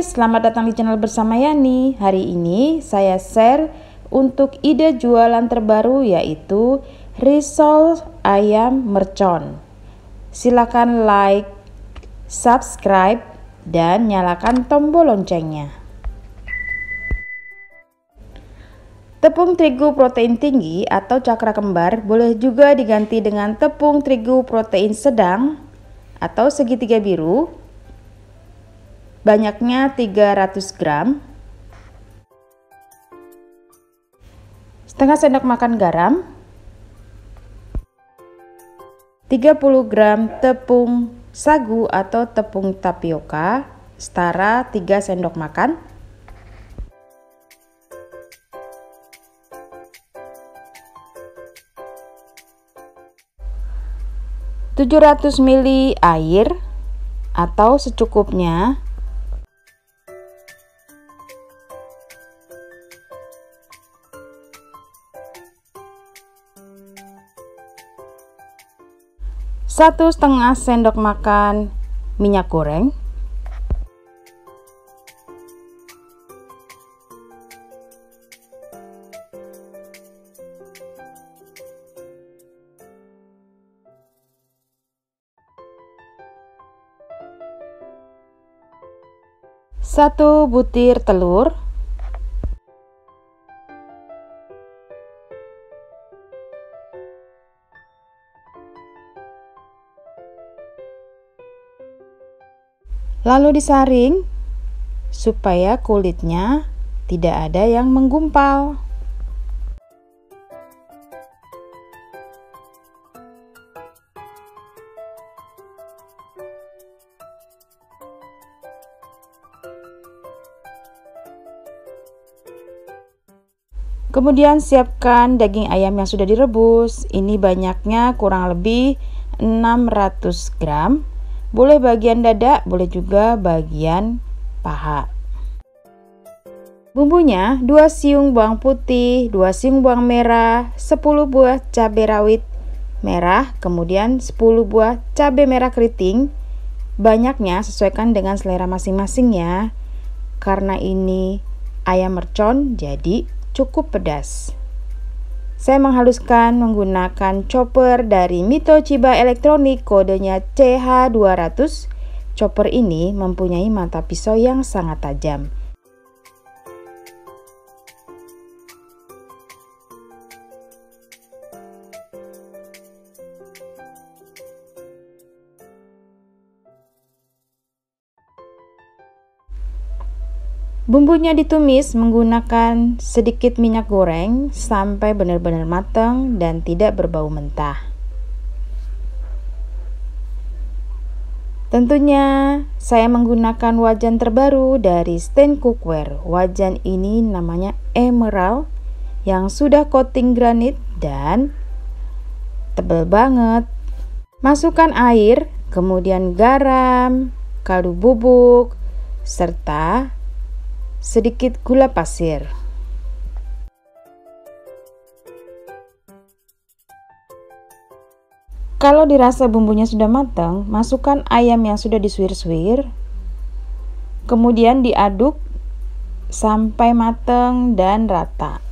selamat datang di channel Bersama Yani. Hari ini saya share untuk ide jualan terbaru yaitu risol ayam mercon. Silakan like, subscribe, dan nyalakan tombol loncengnya. Tepung terigu protein tinggi atau cakra kembar boleh juga diganti dengan tepung terigu protein sedang atau segitiga biru. Banyaknya 300 gram, setengah sendok makan garam, 30 gram tepung sagu atau tepung tapioka setara 3 sendok makan, (700 ml) air atau secukupnya, satu setengah sendok makan minyak goreng, satu butir telur, lalu disaring supaya kulitnya tidak ada yang menggumpal. Kemudian siapkan daging ayam yang sudah direbus. Ini banyaknya kurang lebih 600 gram. Boleh bagian dada, boleh juga bagian paha. Bumbunya 2 siung bawang putih, 2 siung bawang merah, 10 buah cabai rawit merah, kemudian 10 buah cabai merah keriting. Banyaknya sesuaikan dengan selera masing-masing ya. Karena ini ayam mercon jadi cukup pedas. Saya menghaluskan menggunakan chopper dari Mito Chiba Elektronik, kodenya CH200. Chopper ini mempunyai mata pisau yang sangat tajam. Bumbunya ditumis menggunakan sedikit minyak goreng sampai benar-benar matang dan tidak berbau mentah. Tentunya saya menggunakan wajan terbaru dari Stand Cookware. Wajan ini namanya Emerald yang sudah coating granit dan tebal banget. Masukkan air, kemudian garam, kaldu bubuk, serta sedikit gula pasir. Kalau dirasa bumbunya sudah matang, masukkan ayam yang sudah disuir-suir. Kemudian diaduk sampai matang dan rata.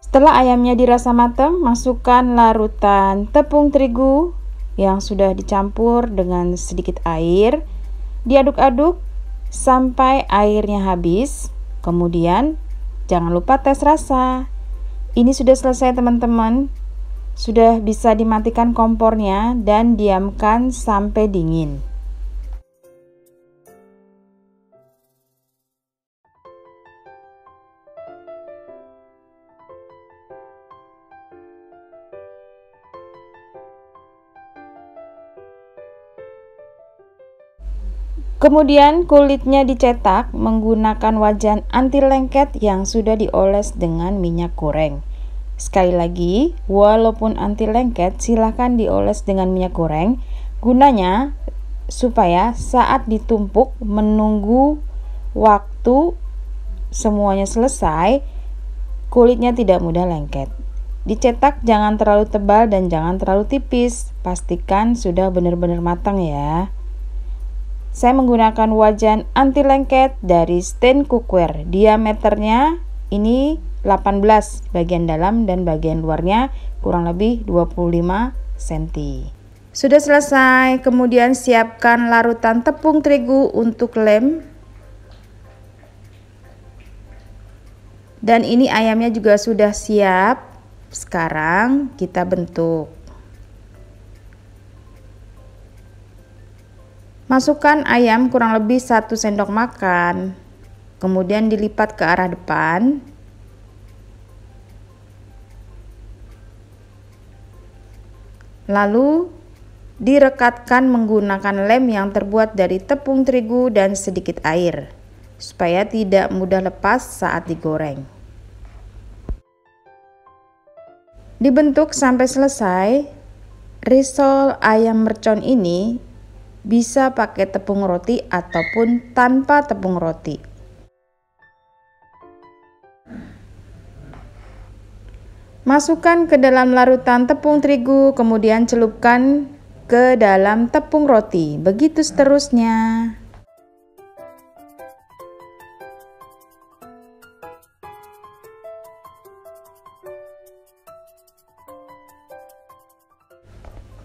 Setelah ayamnya dirasa matang, masukkan larutan tepung terigu yang sudah dicampur dengan sedikit air. Diaduk-aduk sampai airnya habis. Kemudian jangan lupa tes rasa. Ini sudah selesai teman-teman. Sudah bisa dimatikan kompornya dan diamkan sampai dingin. Kemudian kulitnya dicetak menggunakan wajan anti lengket yang sudah dioles dengan minyak goreng. Sekali lagi, walaupun anti lengket, silahkan dioles dengan minyak goreng. Gunanya supaya saat ditumpuk menunggu waktu semuanya selesai, kulitnya tidak mudah lengket. Dicetak jangan terlalu tebal dan jangan terlalu tipis. Pastikan sudah benar-benar matang ya. Saya menggunakan wajan anti lengket dari Stain Cookware. Diameternya ini 18, bagian dalam dan bagian luarnya kurang lebih 25 cm. Sudah selesai, kemudian siapkan larutan tepung terigu untuk lem. Dan ini ayamnya juga sudah siap. Sekarang kita bentuk. Masukkan ayam kurang lebih 1 sendok makan. Kemudian dilipat ke arah depan. Lalu direkatkan menggunakan lem yang terbuat dari tepung terigu dan sedikit air, supaya tidak mudah lepas saat digoreng. Dibentuk sampai selesai. Risol ayam mercon ini bisa pakai tepung roti ataupun tanpa tepung roti. Masukkan ke dalam larutan tepung terigu, kemudian celupkan ke dalam tepung roti. Begitu seterusnya.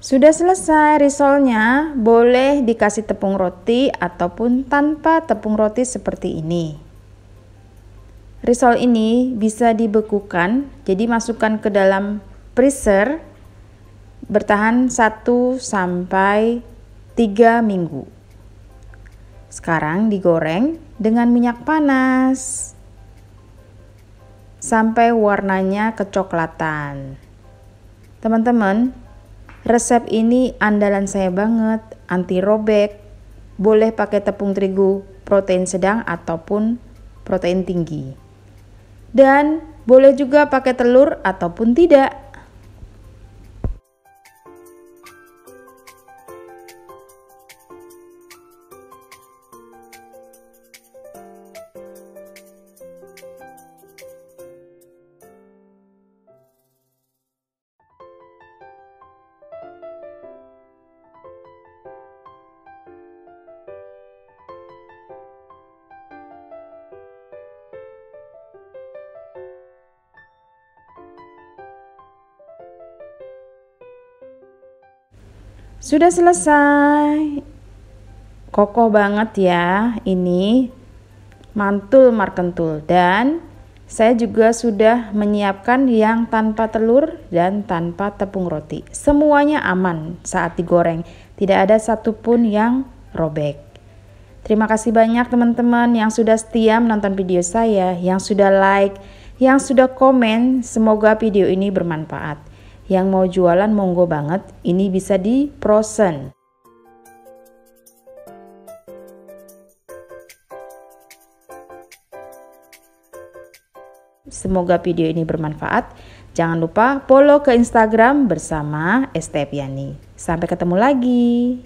Sudah selesai risolnya, boleh dikasih tepung roti ataupun tanpa tepung roti seperti ini. Risol ini bisa dibekukan, jadi masukkan ke dalam freezer bertahan 1 sampai 3 minggu. Sekarang digoreng dengan minyak panas sampai warnanya kecoklatan. Teman-teman, resep ini andalan saya banget, anti robek. Boleh pakai tepung terigu protein sedang ataupun protein tinggi. Dan boleh juga pakai telur ataupun tidak. Sudah selesai. Kokoh banget ya ini, mantul markentul. Dan saya juga sudah menyiapkan yang tanpa telur dan tanpa tepung roti. Semuanya aman saat digoreng, tidak ada satupun yang robek. Terima kasih banyak teman-teman yang sudah setia menonton video saya, yang sudah like, yang sudah komen. Semoga video ini bermanfaat. Yang mau jualan monggo banget, ini bisa di frozen. Semoga video ini bermanfaat. Jangan lupa follow ke Instagram bersama Estepiani. Sampai ketemu lagi.